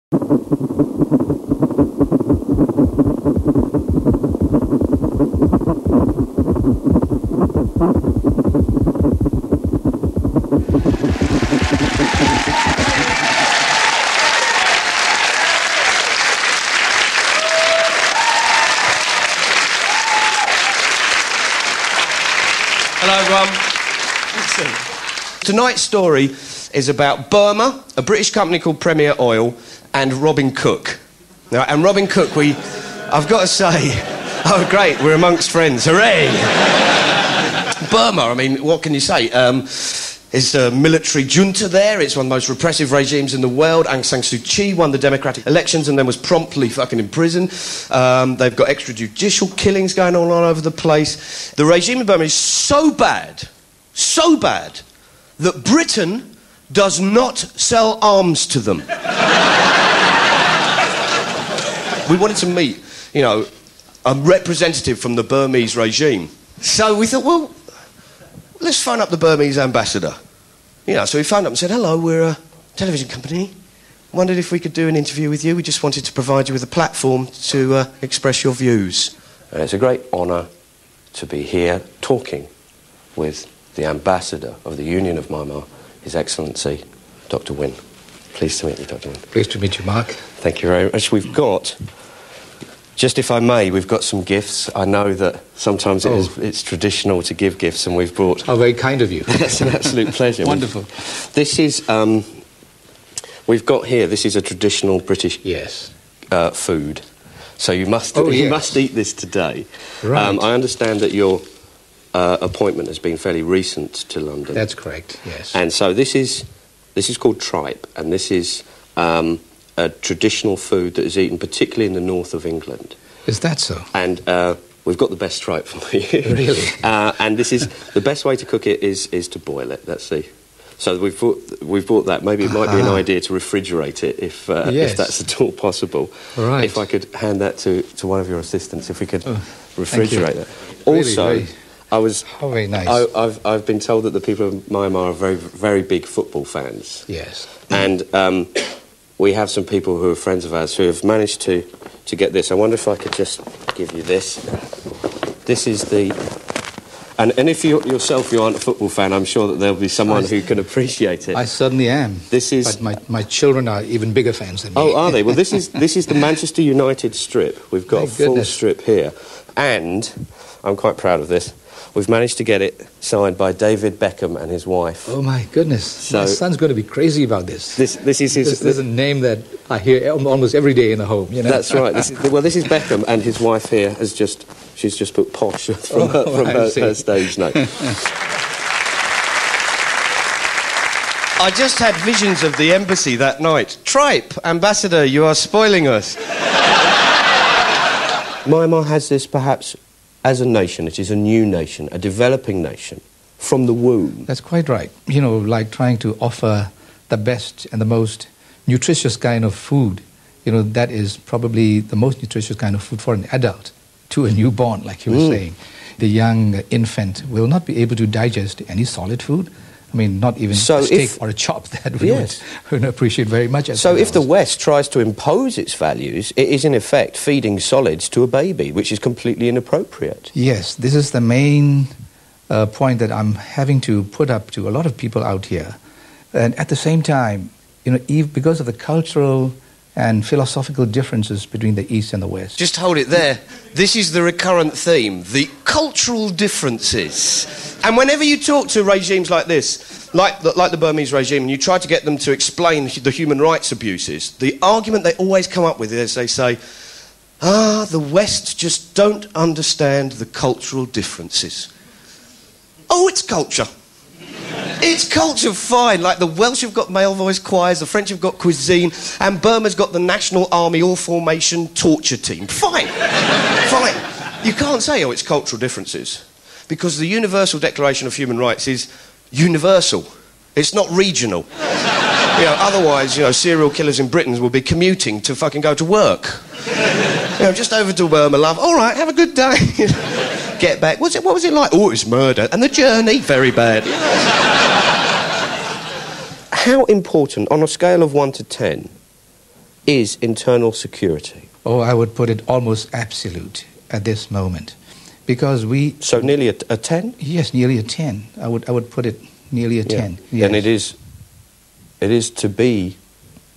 Hello, everyone. Listen. Tonight's story is about Burma, a British company called Premier Oil, and Robin Cook. Now, and Robin Cook, I've got to say, oh, great, we're amongst friends, hooray! Burma, I mean, what can you say? It's a military junta there. It's one of the most repressive regimes in the world. Aung San Suu Kyi won the democratic elections and then was promptly fucking in prison. They've got extrajudicial killings going on all over the place. The regime in Burma is so bad, that Britain does not sell arms to them. We wanted to meet, you know, a representative from the Burmese regime. So we thought, well, let's phone up the Burmese ambassador. You know, so we phoned up and said, hello, we're a television company. Wondered if we could do an interview with you. We just wanted to provide you with a platform to express your views. And it's a great honour to be here talking with the ambassador of the Union of Myanmar, His Excellency, Dr. Win. Pleased to meet you, Dr. Win. Pleased to meet you, Mark. Thank you very much. We've got... Just if I may, we've got some gifts. I know that sometimes it's traditional to give gifts, and we've brought... How very kind of you. That's an absolute pleasure. Wonderful. This is... we've got here, this is a traditional British food. So you must eat this today. Right. I understand that your appointment has been fairly recent to London. That's correct, yes. And so this is called tripe, and this is... a traditional food that is eaten particularly in the north of England. Is that so? And we've got the best tripe for you. Really? And this is the best way to cook it is to boil it. That's the. So we've brought that. Maybe it might be an idea to refrigerate it if that's at all possible. Right. If I could hand that to one of your assistants, if we could refrigerate that. Also, really, how very nice. I've been told that the people of Myanmar are very, very big football fans. Yes. And we have some people who are friends of ours who have managed to get this. I wonder if I could just give you this. This is the... And if you yourself you aren't a football fan, I'm sure that there'll be someone who can appreciate it. I certainly am. This is... But my children are even bigger fans than me. Oh, are they? Well, this is the Manchester United strip. We've got a full strip here. And I'm quite proud of this. We've managed to get it signed by David Beckham and his wife. Oh, my goodness. So, my son's going to be crazy about this. This is his... This is a name that I hear almost every day in the home, you know? That's right. This is Beckham, and his wife here has she's just put posh from her stage name. I just had visions of the embassy that night. Tripe, Ambassador, you are spoiling us. Myanmar has this perhaps... As a nation, it is a new nation, a developing nation, from the womb. That's quite right. You know, like trying to offer the best and the most nutritious kind of food. You know, that is probably the most nutritious kind of food for an adult to a newborn, like you were saying. The young infant will not be able to digest any solid food. I mean, not even a steak or a chop that we would appreciate very much. So if the West tries to impose its values, it is in effect feeding solids to a baby, which is completely inappropriate. Yes, this is the main point that I'm having to put up to a lot of people out here. And at the same time, you know, because of the cultural and philosophical differences between the East and the West. Just hold it there. This is the recurrent theme, the cultural differences. And whenever you talk to regimes like this, like the Burmese regime, and you try to get them to explain the human rights abuses, the argument they always come up with is they say, the West just don't understand the cultural differences. Oh, it's culture. It's culture, fine. Like the Welsh have got male voice choirs, the French have got cuisine, and Burma's got the National Army all-formation torture team. Fine. Fine. You can't say, it's cultural differences, because the Universal Declaration of Human Rights is universal. It's not regional. You know, otherwise, serial killers in Britain will be commuting to fucking go to work. Just over to Burma, love. All right, have a good day. Get back. What was it like? Oh, it was murder. And the journey, very bad. How important, on a scale of 1 to 10, is internal security? Oh, I would put it almost absolute at this moment. Because we... So nearly a 10? Yes, nearly a 10. I would put it nearly a 10. Yes. And it is to be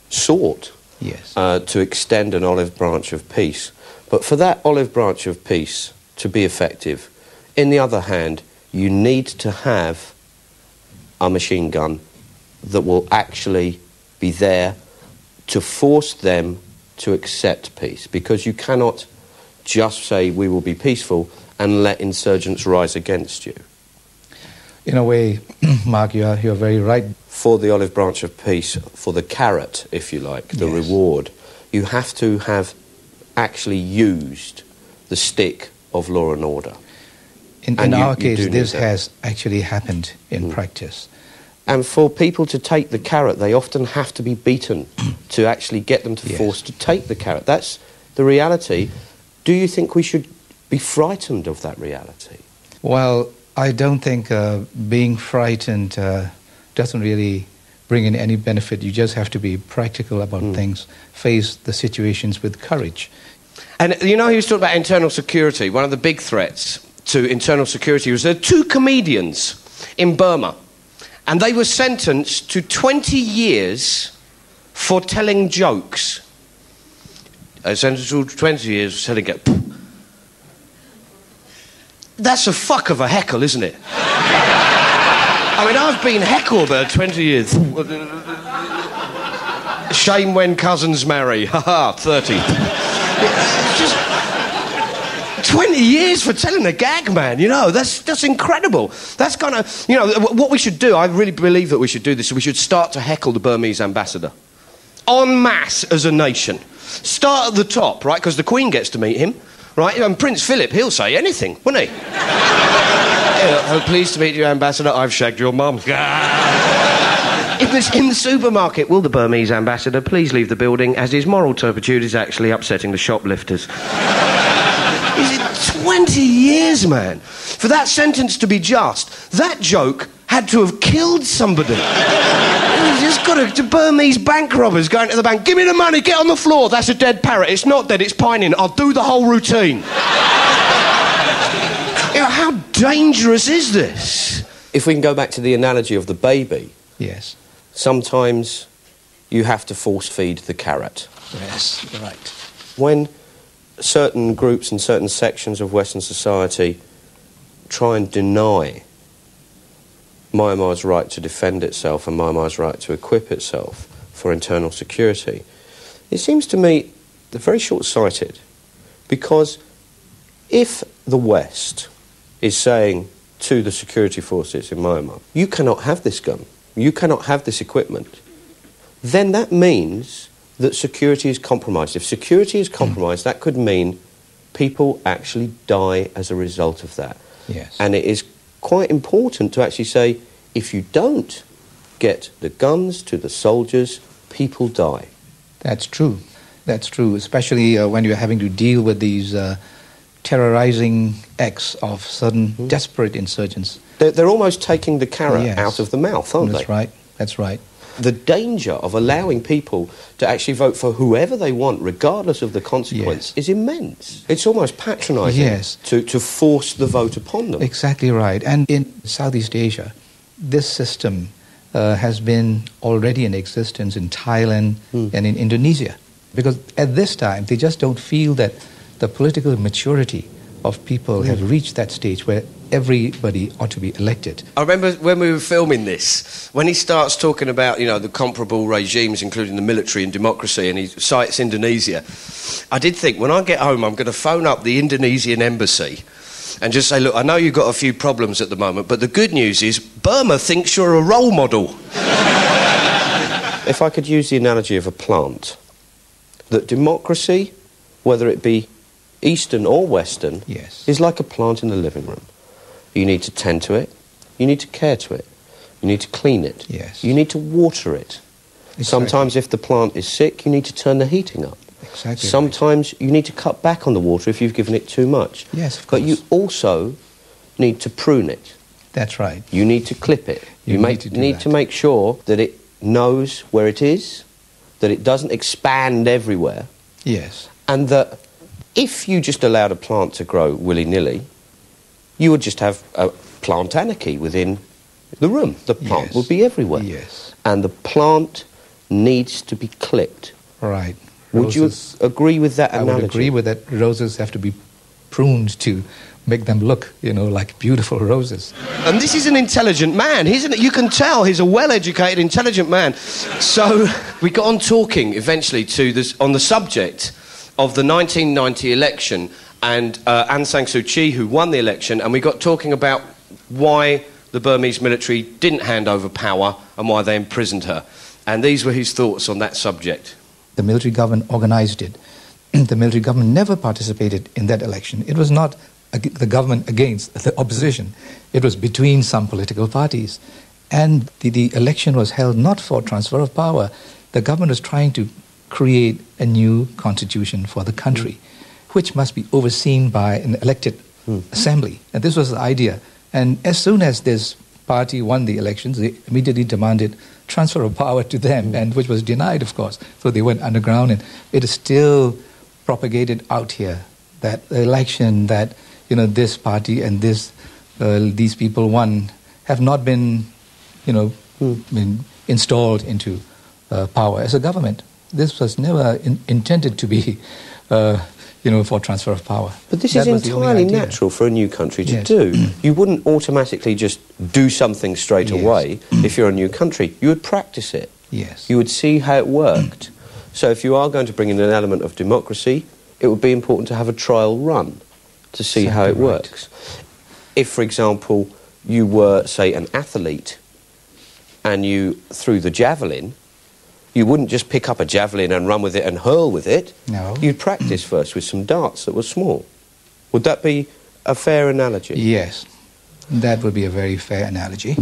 sought yes. To extend an olive branch of peace. But for that olive branch of peace to be effective, in the other hand, you need to have a machine gun that will actually be there to force them to accept peace. Because you cannot just say we will be peaceful and let insurgents rise against you. In a way, Mark, you're very right. For the olive branch of peace, for the carrot, if you like, the yes. reward, you have to have actually used the stick of law and order. In our case, this has actually happened in practice. And for people to take the carrot, they often have to be beaten to actually get them to yes. force to take the carrot. That's the reality. Do you think we should be frightened of that reality? Well, I don't think being frightened doesn't really bring in any benefit. You just have to be practical about things, face the situations with courage. And you know, he was talking about internal security. One of the big threats to internal security was there were 2 comedians in Burma, and they were sentenced to 20 years for telling jokes. Sentenced to 20 years for telling it. That's a fuck of a heckle, isn't it? I mean, I've been heckled for 20 years. Shame when cousins marry. Ha-ha, 30. It's just 20 years for telling a gag, man. You know, that's incredible. That's kind of, you know, what we should do, I really believe that we should do this, we should start to heckle the Burmese ambassador. En masse as a nation. Start at the top, right, because the Queen gets to meet him. Right, and Prince Philip, he'll say anything, wouldn't he? I'm pleased to meet you, Ambassador. I've shagged your mum. In the supermarket, will the Burmese ambassador please leave the building as his moral turpitude is actually upsetting the shoplifters? Is it 20 years, man? For that sentence to be just, that joke had to have killed somebody. You just got to Burmese bank robbers going to the bank. Give me the money, get on the floor. That's a dead parrot. It's not dead, it's pining. I'll do the whole routine. You know, how dangerous is this? If we can go back to the analogy of the baby. Yes. Sometimes you have to force feed the carrot. Yes, right. When certain groups and certain sections of Western society try and deny Myanmar's right to defend itself and Myanmar's right to equip itself for internal security, it seems to me they're very short-sighted, because if the West is saying to the security forces in Myanmar, you cannot have this gun, you cannot have this equipment, then that means that security is compromised. If security is compromised, that could mean people actually die as a result of that. Yes. And it is quite important to actually say, if you don't get the guns to the soldiers, people die. That's true. That's true, especially when you're having to deal with these terrorizing acts of sudden desperate insurgents. They're almost taking the carrot out of the mouth, aren't they? That's right. That's right. The danger of allowing people to actually vote for whoever they want, regardless of the consequence, is immense. It's almost patronising to force the vote upon them. Exactly right. And in Southeast Asia, this system has been already in existence in Thailand and in Indonesia. Because at this time, they just don't feel that the political maturity of people have reached that stage where everybody ought to be elected. I remember when we were filming this, when he starts talking about, you know, the comparable regimes, including the military and democracy, and he cites Indonesia, I did think, when I get home, I'm going to phone up the Indonesian embassy and just say, look, I know you've got a few problems at the moment, but the good news is Burma thinks you're a role model. If I could use the analogy of a plant, that democracy, whether it be Eastern or Western, is like a plant in the living room. You need to tend to it, you need to care to it, you need to clean it, you need to water it. Exactly. Sometimes if the plant is sick, you need to turn the heating up. Exactly. Sometimes you need to cut back on the water if you've given it too much. Yes, of course. But you also need to prune it. That's right. You need to clip it. You need to make sure that it knows where it is that it doesn't expand everywhere, Yes. and that if you just allowed a plant to grow willy-nilly, you would just have a plant anarchy within the room. The plant Yes. would be everywhere. Yes. And the plant needs to be clipped. Right. Would Roses, you agree with that analogy? I would agree with that. Roses have to be pruned to make them look, like beautiful roses. And this is an intelligent man, isn't it? You can tell he's a well-educated, intelligent man. So we got on talking eventually on the subject of the 1990 election and Aung San Suu Kyi, who won the election, and we got talking about why the Burmese military didn't hand over power and why they imprisoned her. And these were his thoughts on that subject. The military government organized it. The military government never participated in that election. It was not the government against the opposition. It was between some political parties. And the election was held not for transfer of power. The government was trying to create a new constitution for the country, which must be overseen by an elected assembly. And this was the idea. And as soon as this party won the elections, they immediately demanded transfer of power to them, and which was denied, of course. So they went underground, and it is still propagated out here that the election that this party and these people won have not been been installed into power as a government. This was never intended to be for transfer of power. But this is entirely natural for a new country to do. You wouldn't automatically just do something straight away if you're a new country. You would practice it. Yes. You would see how it worked. So if you are going to bring in an element of democracy, it would be important to have a trial run to see how it works. If, for example, you were, say, an athlete and you threw the javelin, you wouldn't just pick up a javelin and run with it and hurl with it. No. You'd practice first with some darts that were small. Would that be a fair analogy? Yes, that would be a very fair analogy.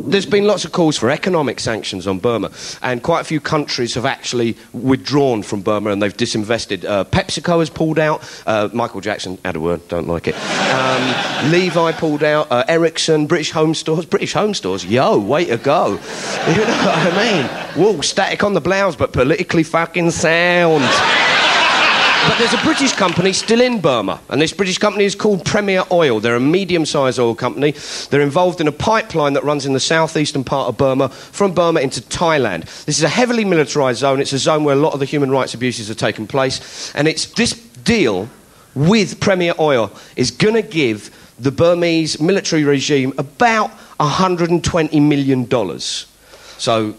There's been lots of calls for economic sanctions on Burma, and quite a few countries have actually withdrawn from Burma and they've disinvested. PepsiCo has pulled out, Michael Jackson, add a word, don't like it. Levi pulled out, Ericsson, British Home Stores, yo, way to go. You know what I mean? Whoa, static on the blouse, but politically fucking sound. But there's a British company still in Burma, and this British company is called Premier Oil. They're a medium-sized oil company. They're involved in a pipeline that runs in the southeastern part of Burma, from Burma into Thailand. This is a heavily militarised zone. It's a zone where a lot of the human rights abuses are taking place. And it's this deal with Premier Oil is going to give the Burmese military regime about $120 million. So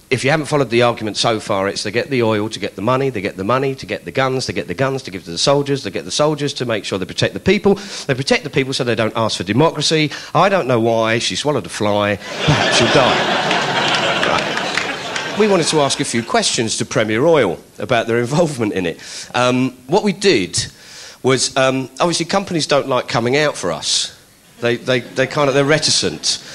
if you haven't followed the argument so far, it's they get the oil to get the money, they get the money to get the guns, they get the guns to give to the soldiers, they get the soldiers to make sure they protect the people. They protect the people so they don't ask for democracy. I don't know why. She swallowed a fly. Perhaps she'll die. Right. We wanted to ask a few questions to Premier Oil about their involvement in it. What we did was, obviously companies don't like coming out for us. They're reticent.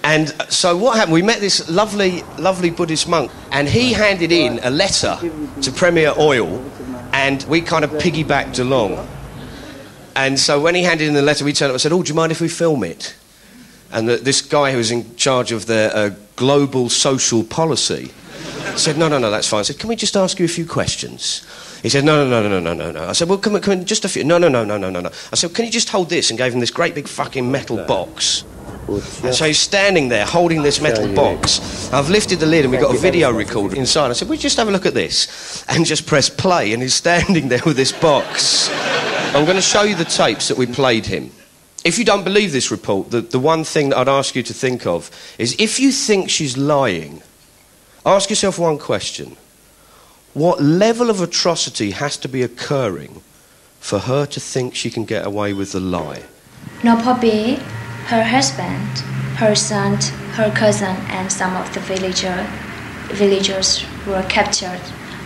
And so what happened, we met this lovely Buddhist monk, and he handed in a letter to Premier Oil, and we kind of piggybacked along. And so when he handed in the letter, we turned up and said, oh, do you mind if we film it? And this guy who was in charge of their global social policy said, no, that's fine. I said, can we just ask you a few questions? He said, no. I said, well, come on, just a few. No. I said, can you just hold this? And gave him this great big fucking metal box. And so he's standing there holding this metal box. I've lifted the lid and we've got a video recorder inside. I said, well, just have a look at this. And just press play, and he's standing there with this box. I'm going to show you the tapes that we played him. If you don't believe this report, the one thing that I'd ask you to think of is, if you think she's lying, ask yourself one question. What level of atrocity has to be occurring for her to think she can get away with the lie? Nopobe, her husband, her son, her cousin, and some of the villagers were captured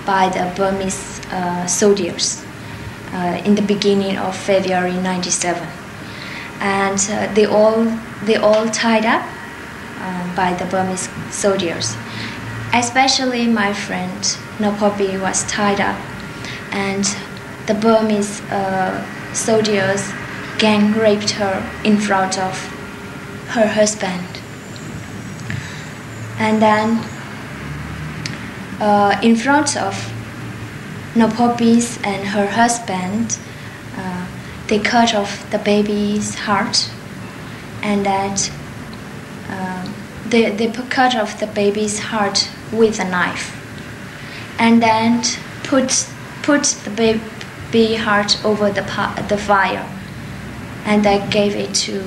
by the Burmese soldiers in the beginning of February '97, and they all tied up by the Burmese soldiers. Especially my friend Nopobe was tied up, and the Burmese soldiers gang raped her in front of her husband. And then in front of Nopopis and her husband, they cut off the baby's heart, and that they cut off the baby's heart with a knife, and then put the baby heart over the fire, and they gave it to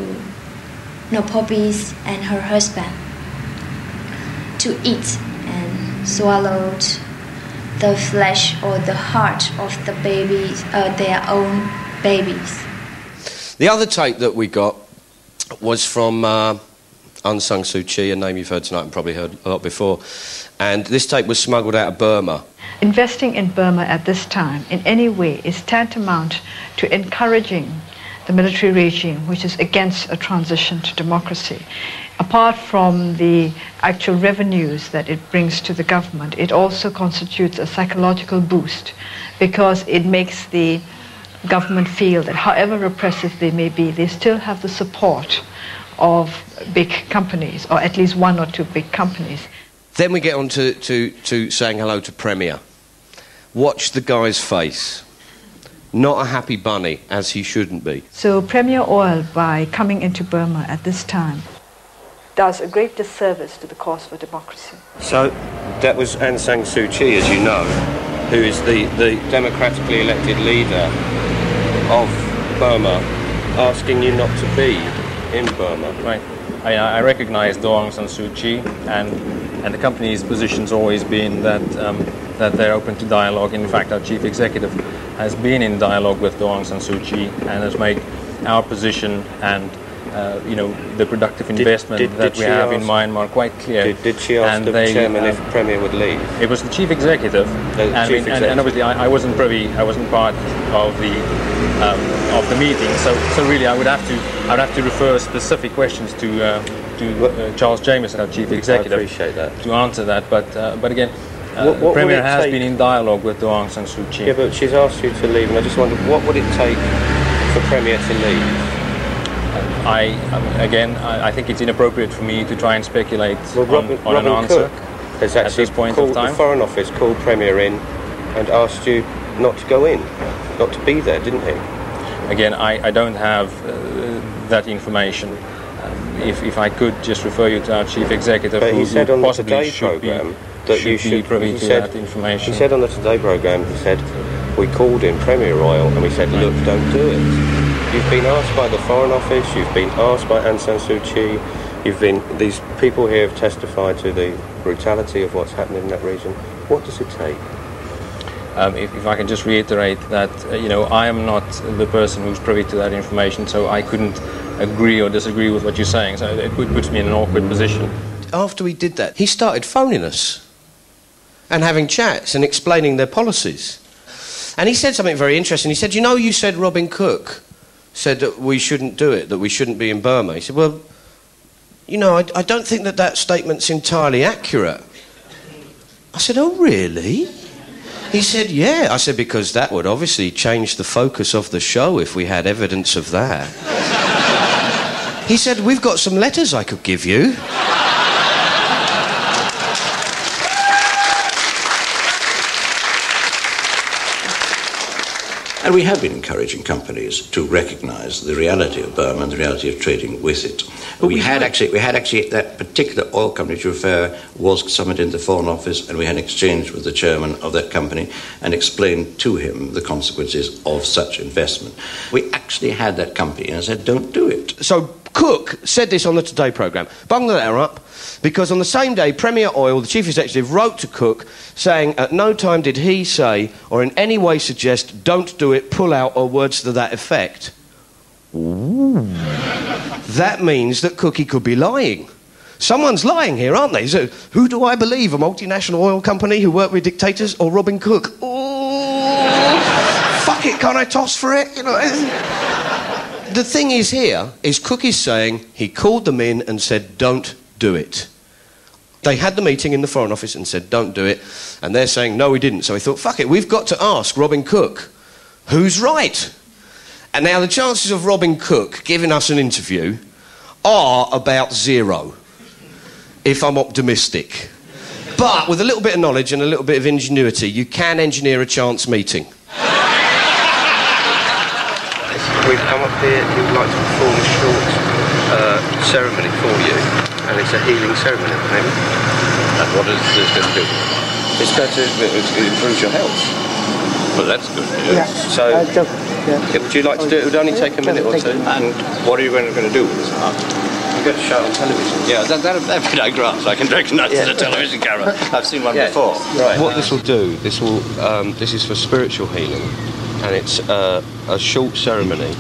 Nopopis and her husband to eat, and swallowed the flesh or the heart of the babies, their own babies. The other tape that we got was from Aung San Suu Kyi, a name you've heard tonight and probably heard a lot before. And this tape was smuggled out of Burma. Investing in Burma at this time in any way is tantamount to encouraging the military regime, which is against a transition to democracy. Apart from the actual revenues that it brings to the government, it also constitutes a psychological boost, because it makes the government feel that however repressive they may be, they still have the support of big companies, or at least one or two big companies. Then we get on to saying hello to Premier. Watch the guy's face. Not a happy bunny, as he shouldn't be. So Premier Oil, by coming into Burma at this time, does a great disservice to the cause for democracy. So that was Aung San Suu Kyi, as you know, who is the democratically elected leader of Burma, asking you not to be in Burma. Right. I recognise Aung San Suu Kyi, and the company's position's always been that that they're open to dialogue. In fact, our chief executive has been in dialogue with Aung San Suu Kyi and has made our position and the productive investment that we have in Myanmar quite clear. Did she ask the chairman if Premier would leave? It was the chief executive, and obviously I wasn't privy, I wasn't part of the meeting. So really, I would have to refer specific questions to Charles Jameson, our chief executive. I appreciate that. To answer that, but again. The Premier has been in dialogue with Aung San Suu Kyi. Yeah, but she's asked you to leave, and I just wondered, what would it take for Premier to leave? I think it's inappropriate for me to try and speculate on an Cook answer has at actually this point of time. The Foreign Office called Premier in and asked you not to go in, not to be there, didn't he? Again, I don't have that information. If I could just refer you to our chief executive, but he said on the Today should programme that you should be privy to that information. He said on the Today programme, he said, we called in Premier Oil and we said, look, don't do it. You've been asked by the Foreign Office, you've been asked by Aung San Suu Kyi, these people here have testified to the brutality of what's happening in that region. What does it take? If I can just reiterate that, I am not the person who's privy to that information, so I couldn't agree or disagree with what you're saying, so it puts me in an awkward position. After we did that, he started phoning us and having chats and explaining their policies. And he said something very interesting. He said, you said Robin Cook said that we shouldn't do it, that we shouldn't be in Burma. He said, well, I don't think that statement's entirely accurate. I said, oh, really? He said, yeah. I said, because that would obviously change the focus of the show if we had evidence of that. He said, we've got some letters I could give you. And we have been encouraging companies to recognise the reality of Burma and the reality of trading with it. But we had actually that particular oil company to refer was summoned into the Foreign Office, and we had an exchange with the chairman of that company and explained to him the consequences of such investment. We actually had that company and said, don't do it. So Cook said this on the Today programme, bunged the letter up, because on the same day, Premier Oil, the chief executive, wrote to Cook saying at no time did he say or in any way suggest, don't do it, pull out, or words to that effect. Ooh. That means that Cookie could be lying. Someone's lying here, aren't they? So who do I believe, a multinational oil company who worked with dictators or Robin Cook? Oh, fuck it, can't I toss for it? The thing is here, is Cook is saying he called them in and said, don't do it. They had the meeting in the Foreign Office and said, don't do it. And they're saying, no, we didn't. So he thought, fuck it, we've got to ask Robin Cook, who's right? And now the chances of Robin Cook giving us an interview are about 0, if I'm optimistic. But with a little bit of knowledge and a little bit of ingenuity, you can engineer a chance meeting. We've come up here, we would like to perform a short ceremony for you, and it's a healing ceremony at the moment. And what is this going to do? It's going to improve your health. Well, that's good. Yeah. So, would you like to do it? It would only take a minute or two. And what are you going to do with this? You're going to show it on television. Yeah, that bit I grasp. I can recognise the television camera. I've seen one before. Right. What this will do, this is for spiritual healing, and it's a short ceremony,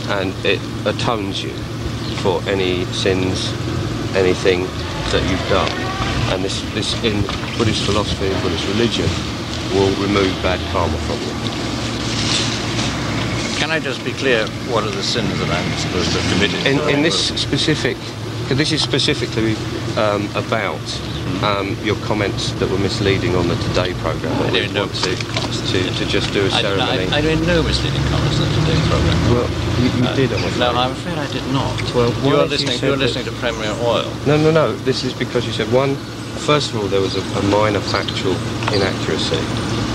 and it atones you for any sins, anything that you've done. And this in Buddhist philosophy and Buddhist religion will remove bad karma from you. Can I just be clear, what are the sins that I'm supposed to have committed? In this specific, this is specifically about your comments that were misleading on the Today programme. I don't know. To just do a ceremony. I don't know misleading comments on the Today programme. Well, you did, I'm afraid. No, I'm afraid I did not. Well, you're listening to Premier Oil. No. This is because you said first of all, there was a minor factual inaccuracy,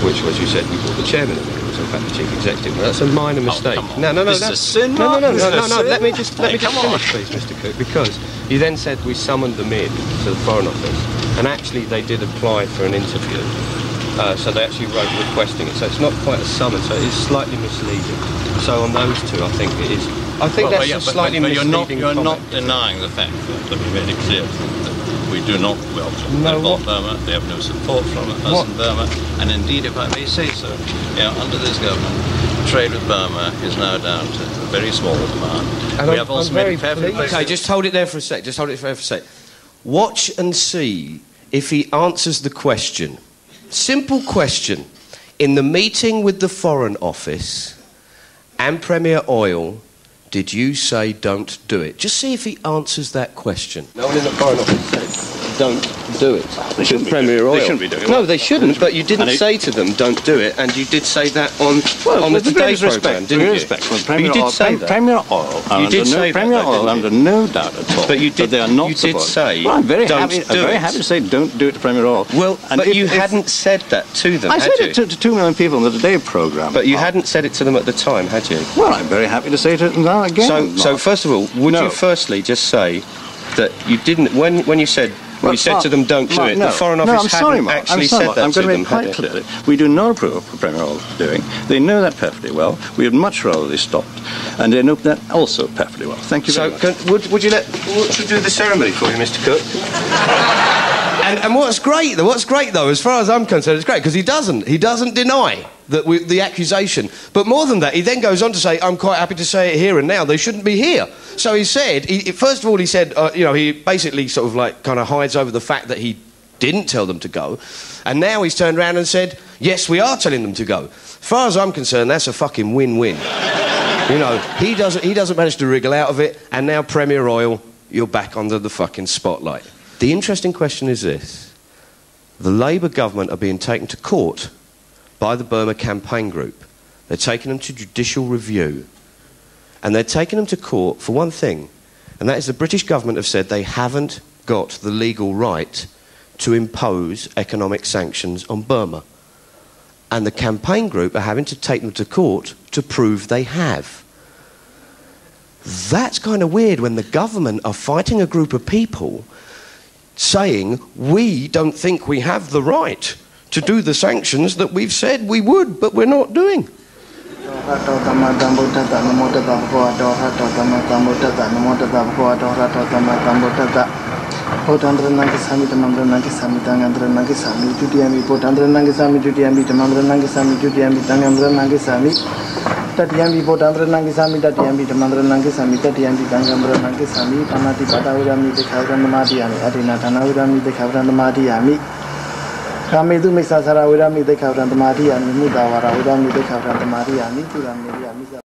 which was you said you brought the chairman in there. It was in fact the chief executive. That's a minor mistake. No. This is a sin. No. Let me just finish, please, Mr. Cook, because you then said we summoned them in to the Foreign Office, and actually they did apply for an interview. So they actually wrote requesting it. So it's not quite a summon. So it is slightly misleading. So on those two, I think it is. I think that's a slightly misleading. You're not denying the fact that we made it clear that we do not welcome Burma. They have no support from us in Burma. And indeed, if I may say so, under this government, trade with Burma is now down to a very small demand. And we have also made it perfectly clear. Okay, just hold it there for a sec. Watch and see if he answers the question. Simple question. In the meeting with the Foreign Office and Premier Oil, did you say don't do it? Just see if he answers that question. No one in the Foreign Office said don't do it. They shouldn't Premier Oil. They shouldn't be doing it. No, they shouldn't, but you didn't say to them don't do it, and you did say that on the Today programme, didn't you? Premier Oil, Premier Oil, under no doubt at all. But you did, they are not you did say well, I'm very don't happy, do I'm very happy to say don't do it to Premier Oil. Well, but you hadn't said that to them, I said it to 2 million people in the Today programme. But you hadn't said it to them at the time, had you? Well, I'm very happy to say it now again. So first of all, would you firstly just say that you didn't, when you said, you said to them, don't do it. The Foreign Office hadn't actually said that to them, I'm going to make quite clearly. We do not approve of what Premier Oil is doing. They know that perfectly well. We would much rather they stopped. And they know that also perfectly well. Thank you very much. Would you do the ceremony for you, Mr. Cook? And what's great though, as far as I'm concerned, it's great, because he doesn't deny the accusation. But more than that, he then goes on to say, I'm quite happy to say it here and now, they shouldn't be here. So he said, first of all, he said, he basically sort of like kind of hides over the fact that he didn't tell them to go. And now he's turned around and said, yes, we are telling them to go. As far as I'm concerned, that's a fucking win-win. He doesn't manage to wriggle out of it, and now Premier Oil, you're back under the fucking spotlight. The interesting question is this. The Labour government are being taken to court by the Burma campaign group. They're taking them to judicial review. And they're taking them to court for one thing, and that is the British government have said they haven't got the legal right to impose economic sanctions on Burma. And the campaign group are having to take them to court to prove they have. That's kind of weird when the government are fighting a group of people saying we don't think we have the right to do the sanctions that we've said we would, but we're not doing. Tatiambi Potandra Nangisami, Tatiambi, Tamandra Nangisami, Tatiambi, Tangambra Nangisami, Tamati Pataurami, the Kavran Madiami, Adina Tanaurami, the Kavran Madiami, Kamidu Misasara, Urami, the Kavran Madiami, Mudawara, Urami, the Kavran Madiami,